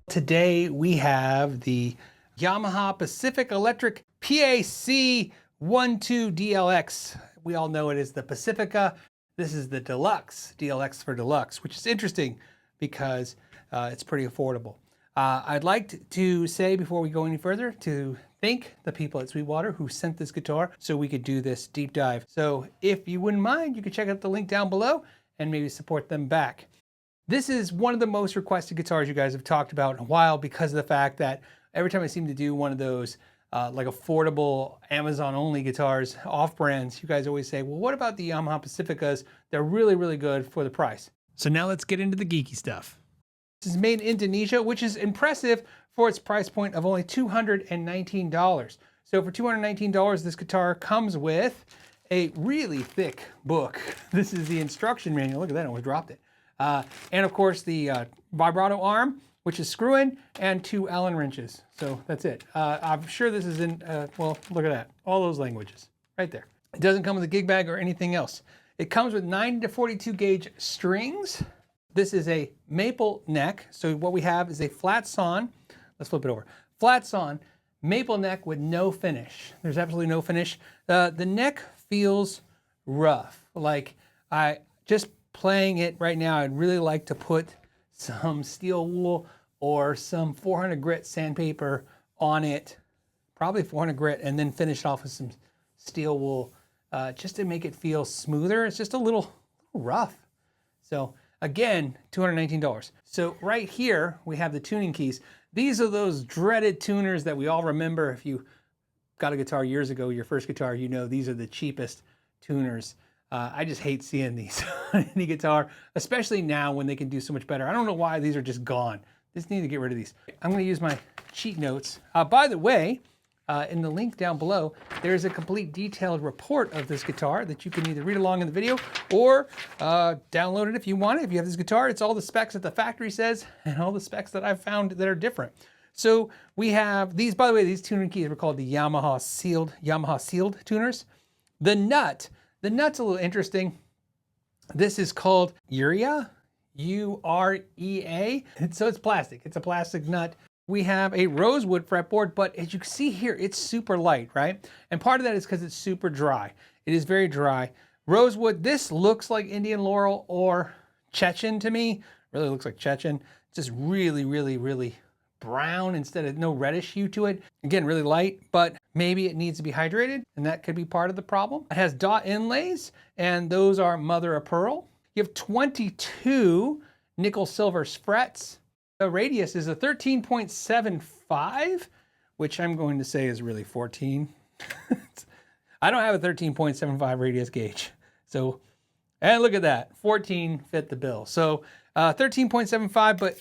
Today we have the Yamaha Pacifica Electric PAC 12 DLX. We all know it as the Pacifica. This is the Deluxe, DLX for Deluxe, which is interesting because it's pretty affordable. I'd like to say before we go any further to thank the people at Sweetwater who sent this guitar so we could do this deep dive. So if you wouldn't mind, you could check out the link down below and maybe support them back. This is one of the most requested guitars you guys have talked about in a while because of the fact that every time I seem to do one of those like affordable Amazon only guitars, off brands, you guys always say, well, what about the Yamaha Pacificas? They're really, really good for the price. So now let's get into the geeky stuff. This is made in Indonesia, which is impressive for its price point of only $219. So for $219, this guitar comes with a really thick book. This is the instruction manual. Look at that, I almost dropped it. And of course the vibrato arm, which is screw-in, and 2 Allen wrenches. So that's it. I'm sure this is in, well, look at that. All those languages right there. It doesn't come with a gig bag or anything else. It comes with 9 to 42 gauge strings. This is a maple neck. So what we have is a flat sawn. Let's flip it over. Flat sawn, maple neck with no finish. There's absolutely no finish. The neck feels rough. Like just playing it right now, I'd really like to put some steel wool or some 400 grit sandpaper on it, probably 400 grit, and then finish it off with some steel wool just to make it feel smoother. It's just a little rough. So again, $219. So right here, we have the tuning keys. These are those dreaded tuners that we all remember. If you got a guitar years ago, your first guitar, you know these are the cheapest tuners. I just hate seeing these on any guitar, especially now when they can do so much better. I don't know why these are just gone. Just need to get rid of these. I'm going to use my cheat notes. By the way, in the link down below, there's a complete detailed report of this guitar that you can either read along in the video or download it if you want it. If you have this guitar, it's all the specs that the factory says and all the specs that I've found that are different. So we have these, by the way, these tuning keys were called the Yamaha sealed tuners. The nut's a little interesting. This is called Urea, U-R-E-A. So it's plastic. It's a plastic nut. We have a rosewood fretboard, but as you can see here, it's super light, right? And part of that is because it's super dry. It is very dry. Rosewood, this looks like Indian Laurel or Chechen to me. Really looks like Chechen. It's just really, really, really brown instead of no reddish hue to it. Again, really light, but maybe it needs to be hydrated, and that could be part of the problem. It has dot inlays, and those are mother of pearl. You have 22 nickel silver frets. The radius is a 13.75, which I'm going to say is really 14. I don't have a 13.75 radius gauge. So, and look at that, 14 fit the bill. So 13.75, but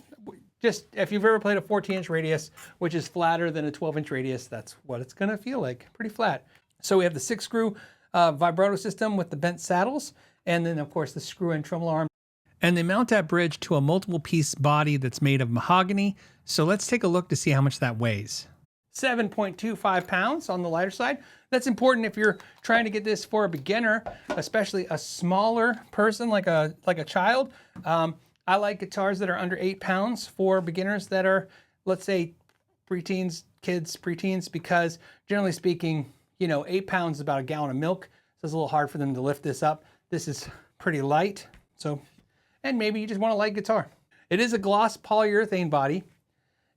just if you've ever played a 14-inch radius, which is flatter than a 12-inch radius, that's what it's gonna feel like, pretty flat. So we have the 6-screw vibrato system with the bent saddles, and then of course the screw-in tremolo arm. And they mount that bridge to a multiple piece body that's made of mahogany. So let's take a look to see how much that weighs. 7.25 pounds on the lighter side. That's important if you're trying to get this for a beginner, especially a smaller person like a child. I like guitars that are under 8 pounds for beginners that are, let's say, preteens, kids, preteens, because generally speaking, you know, 8 pounds is about a gallon of milk. So it's a little hard for them to lift this up. This is pretty light. So, and maybe you just want a light guitar. It is a gloss polyurethane body.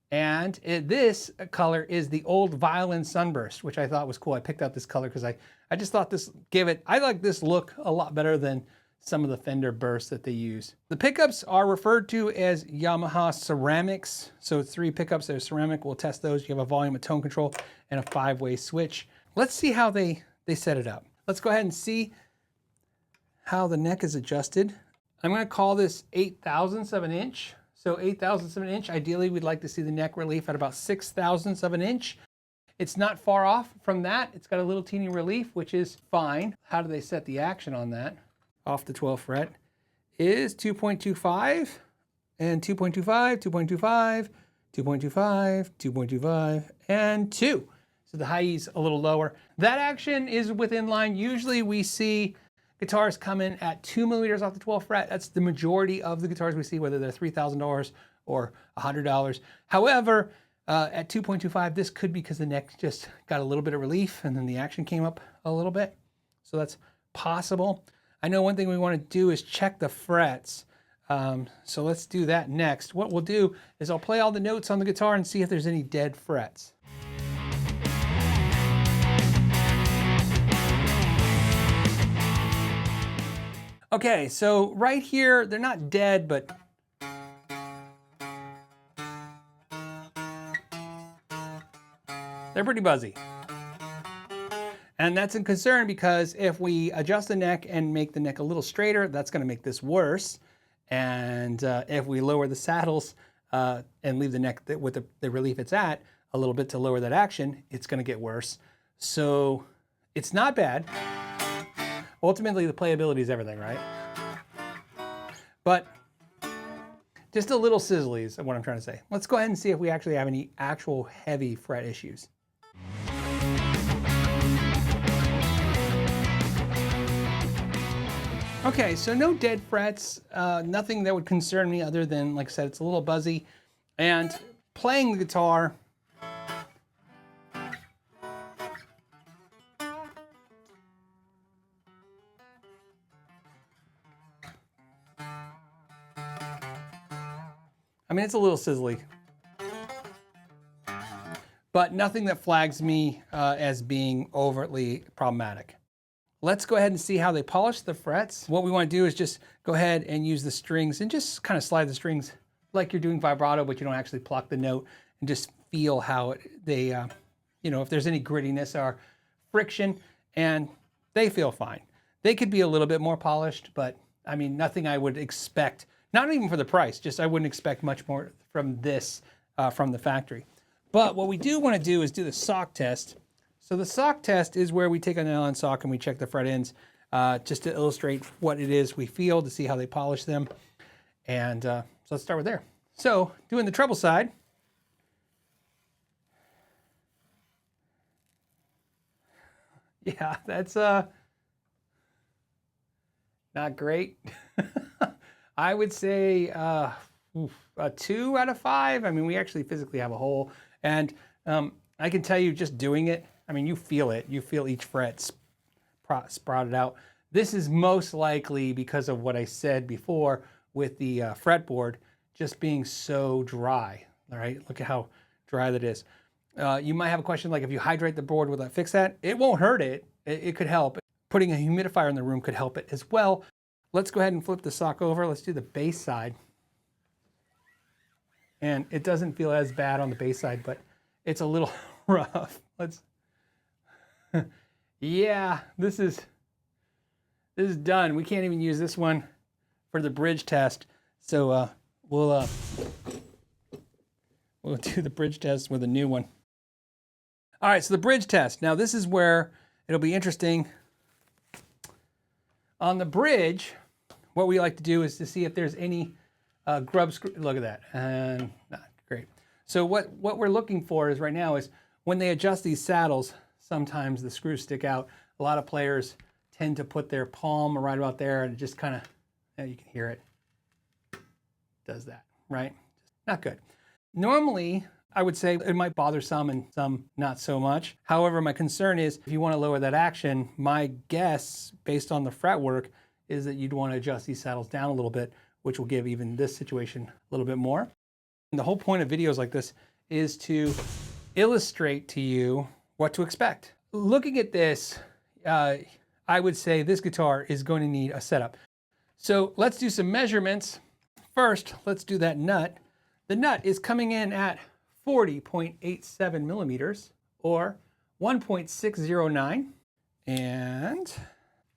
And this color is the old Violin Sunburst, which I thought was cool. I picked out this color because I just thought this gave it, I like this look a lot better than some of the Fender bursts that they use. The pickups are referred to as Yamaha ceramics. So it's 3 pickups that are ceramic. We'll test those. You have a volume, a tone control, and a 5-way switch. Let's see how they set it up. Let's go ahead and see how the neck is adjusted. I'm gonna call this 8/1000ths of an inch. So 8/1000ths of an inch. Ideally, we'd like to see the neck relief at about 6/1000ths of an inch. It's not far off from that. It's got a little teeny relief, which is fine. How do they set the action on that? Off the 12th fret is 2.25 and 2.25, 2.25, 2.25, 2.25, and 2. So the high E's a little lower. That action is within line. Usually we see guitars come in at 2 millimeters off the 12th fret. That's the majority of the guitars we see, whether they're $3,000 or $100. However, at 2.25, this could be because the neck just got a little bit of relief and then the action came up a little bit. So that's possible. I know one thing we want to do is check the frets. So let's do that next. What we'll do is I'll play all the notes on the guitar and see if there's any dead frets. Okay, so right here, they're not dead, but they're pretty buzzy. And that's a concern because if we adjust the neck and make the neck a little straighter, that's going to make this worse. And if we lower the saddles and leave the neck with the relief it's at a little bit to lower that action, it's going to get worse. So it's not bad. Ultimately, the playability is everything, right? But just a little sizzly is what I'm trying to say. Let's go ahead and see if we actually have any actual heavy fret issues. Okay, so no dead frets, nothing that would concern me other than, like I said, it's a little buzzy. And playing the guitar, I mean, it's a little sizzly, but nothing that flags me as being overtly problematic. Let's go ahead and see how they polish the frets. What we want to do is just go ahead and use the strings and just kind of slide the strings like you're doing vibrato, but you don't actually pluck the note, and just feel how they, you know, if there's any grittiness or friction, and they feel fine. They could be a little bit more polished, but I mean, nothing I would expect, not even for the price, just I wouldn't expect much more from this from the factory. But what we do want to do is do the sock test. So the sock test is where we take a nylon sock and we check the fret ends just to illustrate what it is we feel, to see how they polish them. And so let's start with there. So doing the treble side. Yeah, that's not great. I would say a 2 out of 5. I mean, we actually physically have a hole. And I can tell you just doing it, I mean, you feel it. You feel each fret sprouted out. This is most likely because of what I said before with the fretboard just being so dry. All right, look at how dry that is. You might have a question like, if you hydrate the board, will that fix that? It won't hurt it. It could help. Putting a humidifier in the room could help it as well. Let's go ahead and flip the sock over. Let's do the bass side. And it doesn't feel as bad on the bass side, but it's a little rough. Yeah, this is done. We can't even use this one for the bridge test. So we'll do the bridge test with a new one. All right, so the bridge test. Now this is where it'll be interesting. On the bridge, what we like to do is to see if there's any grub screw. Look at that, and great. So what we're looking for is right now is when they adjust these saddles, sometimes the screws stick out. A lot of players tend to put their palm right about there, and it just kind of, you can hear it, does that, right? Not good. Normally, I would say it might bother some and some not so much. However, my concern is if you want to lower that action, my guess, based on the fretwork, is that you'd want to adjust these saddles down a little bit, which will give even this situation a little bit more. And the whole point of videos like this is to illustrate to you what to expect. Looking at this, I would say this guitar is going to need a setup. So let's do some measurements. First, let's do that nut. The nut is coming in at 40.87 millimeters or 1.609. And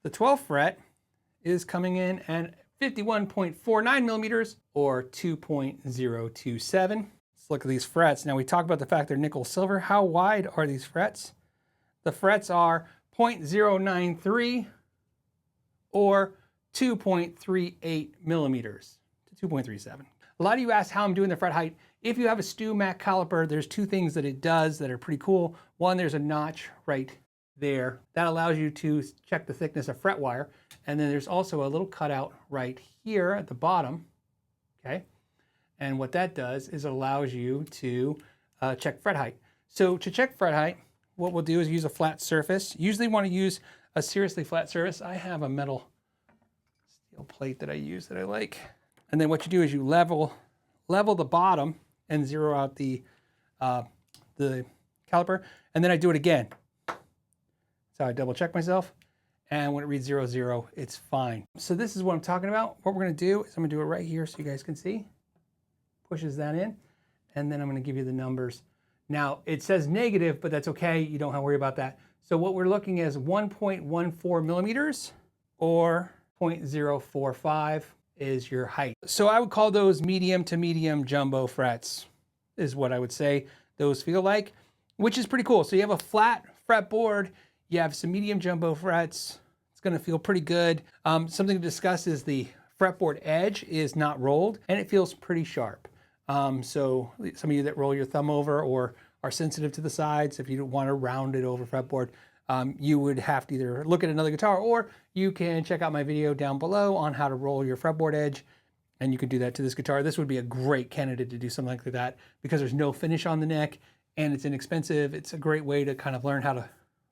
the 12th fret is coming in at 51.49 millimeters or 2.027. Let's look at these frets. Now we talked about the fact they're nickel silver. How wide are these frets? The frets are 0.093 or 2.38 millimeters to 2.37. A lot of you ask how I'm doing the fret height. If you have a Mac Caliper, there's two things that it does that are pretty cool. One, there's a notch right there. That allows you to check the thickness of fret wire. And then there's also a little cutout right here at the bottom, okay? And what that does is it allows you to check fret height. So to check fret height, what we'll do is use a flat surface. Usually want to use a seriously flat surface. I have a metal steel plate that I use that I like. And then what you do is you level the bottom and zero out the caliper. And then I do it again. So I double check myself. And when it reads 0, 0, it's fine. So this is what I'm talking about. What we're gonna do is I'm gonna do it right here so you guys can see. Pushes that in. And then I'm gonna give you the numbers. Now it says negative, but that's okay. You don't have to worry about that. So what we're looking at is 1.14 millimeters or 0.045 is your height. So I would call those medium to medium jumbo frets is what I would say those feel like, which is pretty cool. So you have a flat fretboard, you have some medium jumbo frets. It's gonna feel pretty good. Something to discuss is the fretboard edge is not rolled and it feels pretty sharp. So some of you that roll your thumb over or are sensitive to the sides, if you don't want to round it over fretboard, you would have to either look at another guitar or you can check out my video down below on how to roll your fretboard edge, and you could do that to this guitar. This would be a great candidate to do something like that because there's no finish on the neck and it's inexpensive. It's a great way to kind of learn how to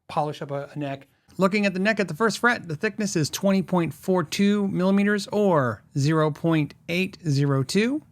polish up a neck. Looking at the neck at the first fret, the thickness is 20.42 millimeters or 0.802.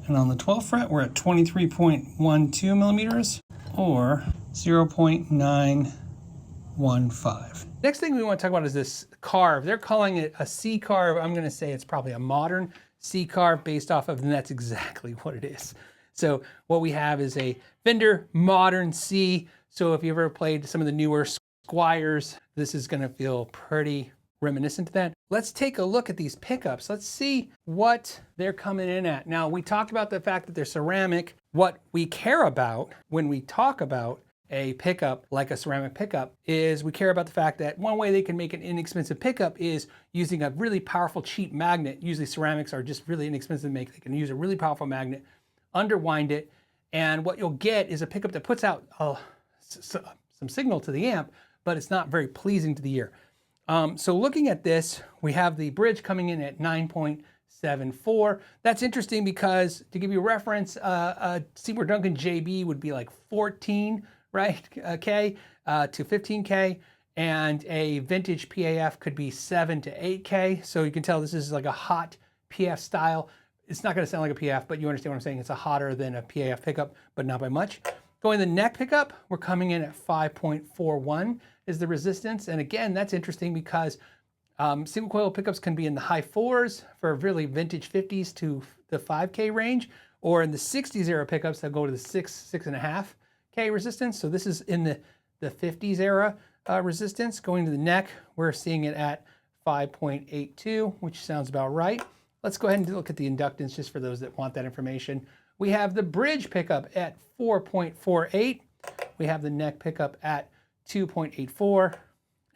And on the 12th fret, we're at 23.12 millimeters or 0.915. Next thing we want to talk about is this carve. They're calling it a C carve. I'm going to say it's probably a modern C carve based off of, and that's exactly what it is. So what we have is a Fender modern C. So if you ever played some of the newer Squires, this is going to feel pretty reminiscent to that. Let's take a look at these pickups. Let's see what they're coming in at. Now, we talked about the fact that they're ceramic. What we care about when we talk about a pickup like a ceramic pickup is we care about the fact that one way they can make an inexpensive pickup is using a really powerful cheap magnet. Usually ceramics are just really inexpensive to make. They can use a really powerful magnet, underwind it, and what you'll get is a pickup that puts out some signal to the amp, but it's not very pleasing to the ear. So looking at this, we have the bridge coming in at 9.74. That's interesting because, to give you a reference, a Seymour Duncan JB would be like 14, right, K to 15K, and a vintage PAF could be 7 to 8K. So you can tell this is like a hot PAF style. It's not going to sound like a PAF, but you understand what I'm saying. It's a hotter than a PAF pickup, but not by much. Going to the neck pickup, we're coming in at 5.41 is the resistance. And again, that's interesting because single coil pickups can be in the high 4s for really vintage 50s to the 5K range, or in the 60s era pickups that go to the 6.5K resistance. So this is in the 50s era resistance. Going to the neck, we're seeing it at 5.82, which sounds about right. Let's go ahead and look at the inductance just for those that want that information. We have the bridge pickup at 4.48. We have the neck pickup at 2.84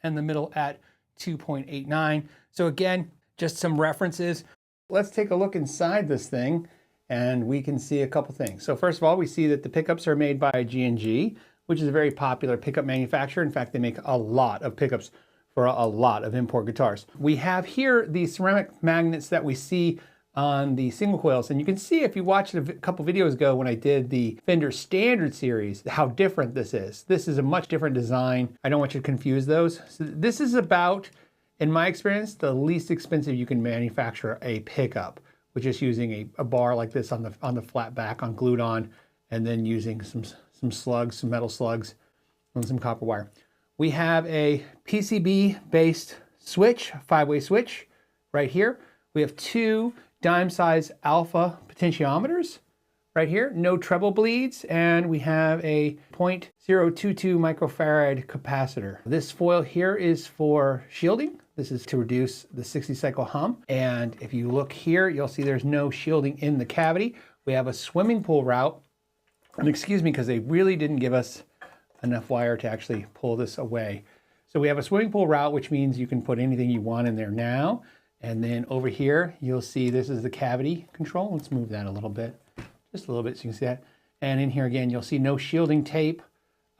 and the middle at 2.89. So again, just some references. Let's take a look inside this thing and we can see a couple things. So first of all, we see that the pickups are made by G&G, which is a very popular pickup manufacturer. In fact, they make a lot of pickups for a lot of import guitars. We have here the ceramic magnets that we see on the single coils, and you can see if you watched a couple videos ago when I did the Fender Standard Series how different this is. This is a much different design. I don't want you to confuse those. So this is about, in my experience, the least expensive you can manufacture a pickup, which is using a bar like this on the flat back glued on, and then using some slugs, some metal slugs, and some copper wire. We have a PCB based switch, 5-way switch right here. We have 2 dime size alpha potentiometers right here, no treble bleeds, and we have a 0.022 microfarad capacitor. This foil here is for shielding. This is to reduce the 60 cycle hum. And if you look here, you'll see there's no shielding in the cavity. We have a swimming pool route, and excuse me, because they really didn't give us enough wire to actually pull this away. So we have a swimming pool route, which means you can put anything you want in there now. And then over here, you'll see this is the cavity control. Let's move that a little bit, just a little bit so you can see that. And in here again, you'll see no shielding tape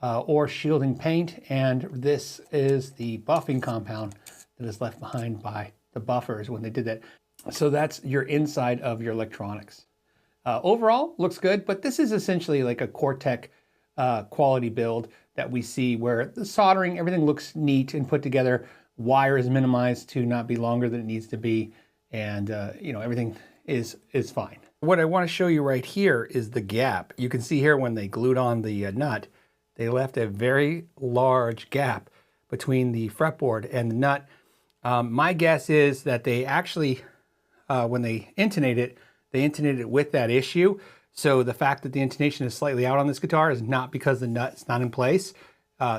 or shielding paint, and this is the buffing compound that is left behind by the buffers when they did that. So that's your inside of your electronics. Overall, looks good, but this is essentially like a Cortec quality build that we see where the soldering, everything looks neat and put together. Wire is minimized to not be longer than it needs to be, and everything is fine. What I want to show you right here is the gap. You can see here when they glued on the nut, they left a very large gap between the fretboard and the nut. My guess is that they actually, when they intonated it with that issue. So the fact that the intonation is slightly out on this guitar is not because the nut's not in place.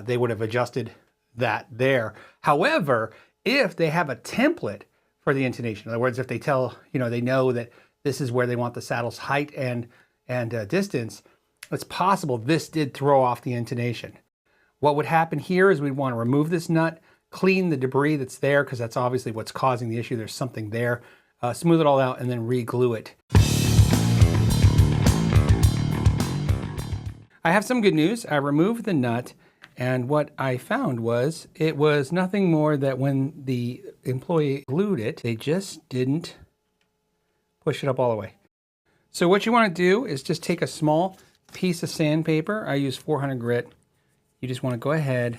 They would have adjusted that there. However, if they have a template for the intonation, in other words, if they tell, they know that this is where they want the saddle's height and distance, it's possible this did throw off the intonation. What would happen here is we'd want to remove this nut, clean the debris that's there, because that's obviously what's causing the issue. There's something there. Smooth it all out and then re-glue it. I have some good news. I removed the nut, and what I found was it was nothing more that when the employee glued it, they just didn't push it up all the way. So what you want to do is just take a small piece of sandpaper. I use 400 grit. You just want to go ahead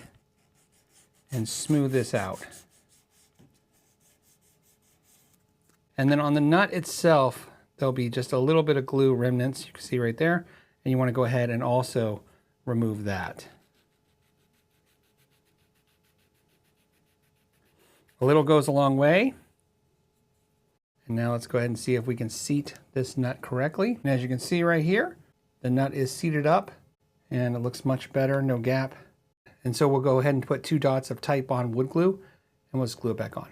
and smooth this out. And then on the nut itself, there'll be just a little bit of glue remnants, you can see right there. And you want to go ahead and also remove that. A little goes a long way. And now let's go ahead and see if we can seat this nut correctly. And as you can see right here, the nut is seated up and it looks much better, no gap. And so we'll go ahead and put 2 dots of Type Bond wood glue and we'll just glue it back on.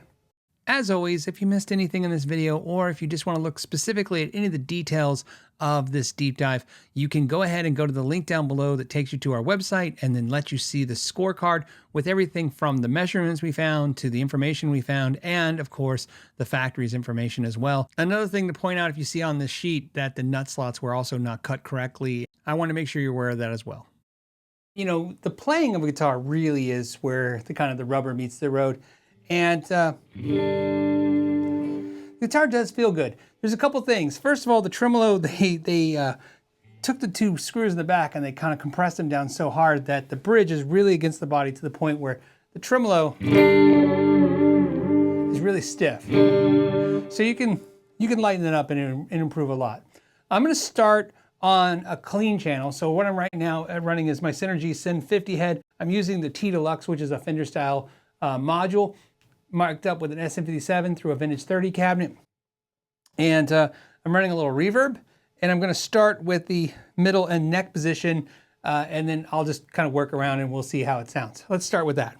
As always, if you missed anything in this video, or if you just want to look specifically at any of the details of this deep dive, you can go ahead and go to the link down below that takes you to our website and then let you see the scorecard with everything from the measurements we found to the information we found, and of course, the factory's information as well. Another thing to point out, if you see on this sheet that the nut slots were also not cut correctly, I want to make sure you're aware of that as well. The playing of a guitar really is where the rubber meets the road. And the guitar does feel good. There's a couple things. First of all, the tremolo, they took the 2 screws in the back and they kind of compressed them down so hard that the bridge is really against the body to the point where the tremolo is really stiff. So you can lighten it up and improve a lot. I'm going to start on a clean channel. So what I'm right now running is my Synergy Syn 50 head. I'm using the T Deluxe, which is a Fender style module, marked up with an SM57 through a vintage 30 cabinet. And I'm running a little reverb, and I'm going to start with the middle and neck position, and then I'll just kind of work around and we'll see how it sounds. Let's start with that.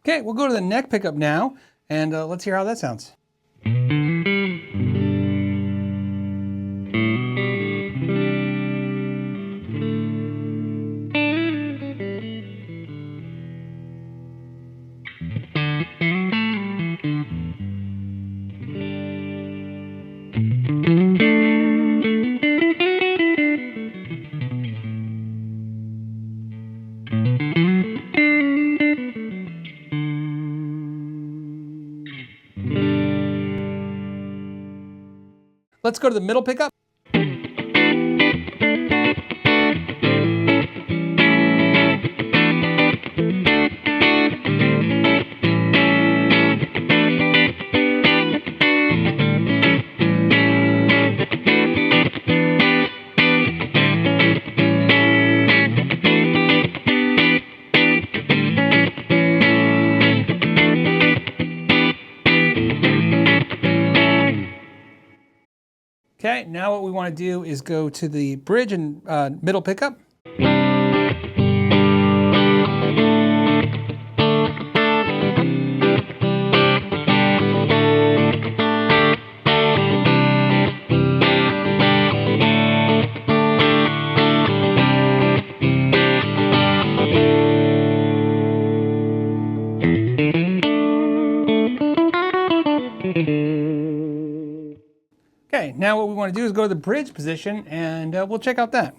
Okay, we'll go to the neck pickup now, and let's hear how that sounds. Let's go to the middle pickup. Okay, now what we want to do is go to the bridge and middle pickup. Okay, now what we want to do is go to the bridge position, and we'll check out that.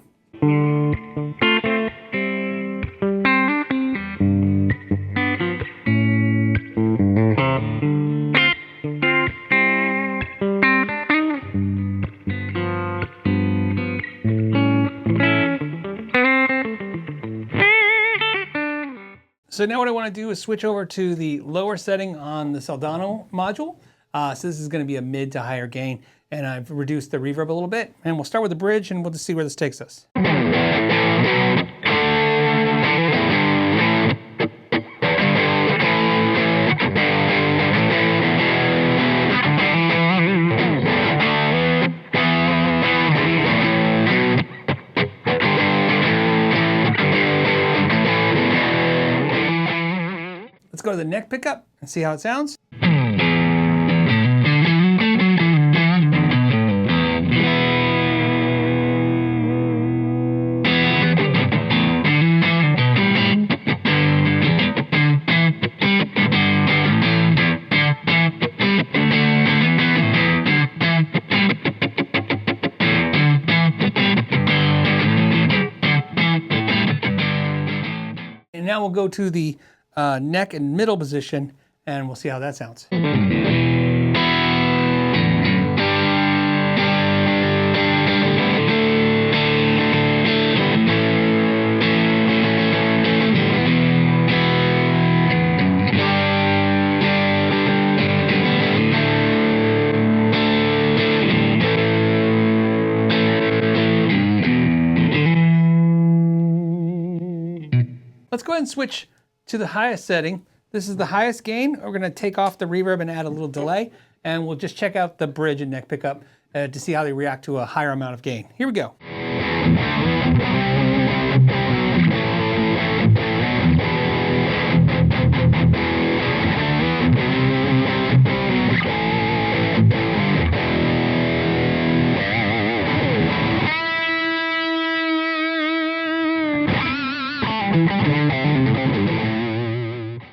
So now what I want to do is switch over to the lower setting on the Soldano module. So this is going to be a mid to higher gain, and I've reduced the reverb a little bit. And we'll start with the bridge, and we'll just see where this takes us. Let's go to the neck pickup and see how it sounds. And now we'll go to the neck and middle position, and we'll see how that sounds. Let's go ahead and switch to the highest setting. This is the highest gain. We're going to take off the reverb and add a little delay, and we'll just check out the bridge and neck pickup to see how they react to a higher amount of gain. Here we go.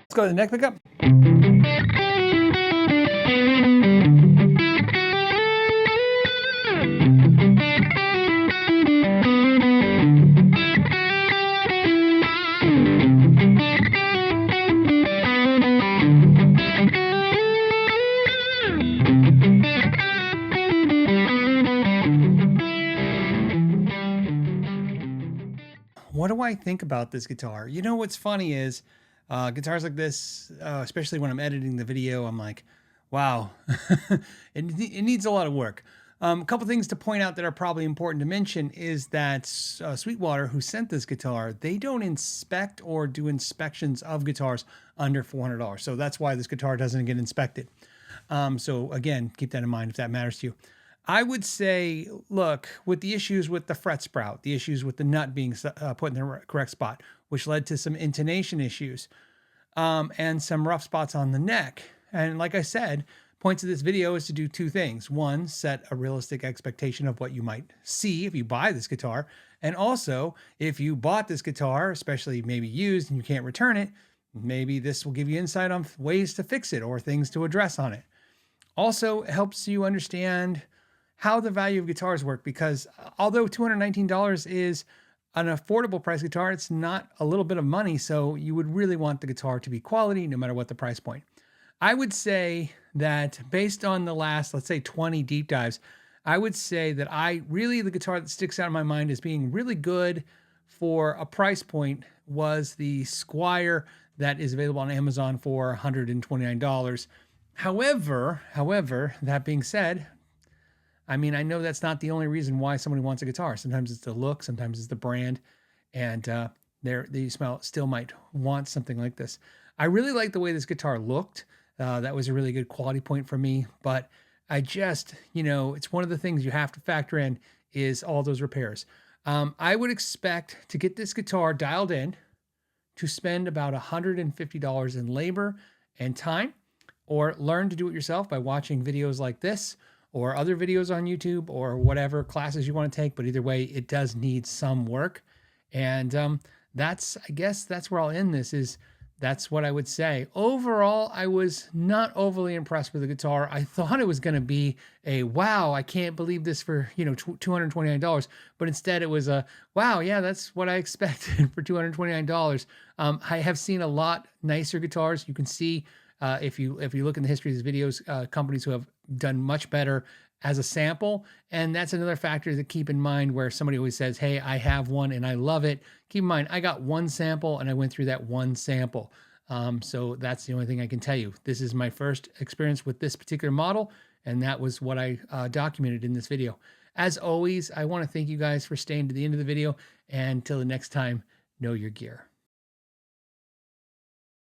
Let's go to the neck pickup. What do I think about this guitar? You know, what's funny is guitars like this, especially when I'm editing the video, I'm like, wow, it needs a lot of work. A couple things to point out that are probably important to mention is that Sweetwater, who sent this guitar, they don't inspect or do inspections of guitars under $400. So that's why this guitar doesn't get inspected. So again, keep that in mind if that matters to you. I would say, look, with the issues with the fret sprout, the issues with the nut being put in the correct spot, which led to some intonation issues, and some rough spots on the neck. And like I said, points of this video is to do two things. One, set a realistic expectation of what you might see if you buy this guitar. And also, if you bought this guitar, especially maybe used and you can't return it, maybe this will give you insight on ways to fix it or things to address on it. Also, it helps you understand how the value of guitars work, because although $219 is an affordable price guitar, it's not a little bit of money. So you would really want the guitar to be quality no matter what the price point. I would say that based on the last, let's say 20 deep dives, I would say that the guitar that sticks out in my mind as being really good for a price point was the Squire that is available on Amazon for $129. However, that being said, I mean, I know that's not the only reason why somebody wants a guitar. Sometimes it's the look, sometimes it's the brand, and they still might want something like this. I really like the way this guitar looked. That was a really good quality point for me. But I just, it's one of the things you have to factor in is all those repairs. I would expect to get this guitar dialed in to spend about $150 in labor and time, or learn to do it yourself by watching videos like this or other videos on YouTube or whatever classes you want to take. But either way, it does need some work. And I guess that's where I'll end this. That's what I would say. Overall, I was not overly impressed with the guitar. I thought it was going to be a, wow, I can't believe this for, $229. But instead it was a, wow, yeah, that's what I expected for $229. I have seen a lot nicer guitars. You can see, if you look in the history of these videos, companies who have done much better as a sample. And that's another factor to keep in mind, where somebody always says, hey, I have one and I love it. Keep in mind, I got one sample and I went through that one sample. So that's the only thing I can tell you. This is my first experience with this particular model, and that was what I documented in this video. As always, I want to thank you guys for staying to the end of the video, and until the next time, know your gear.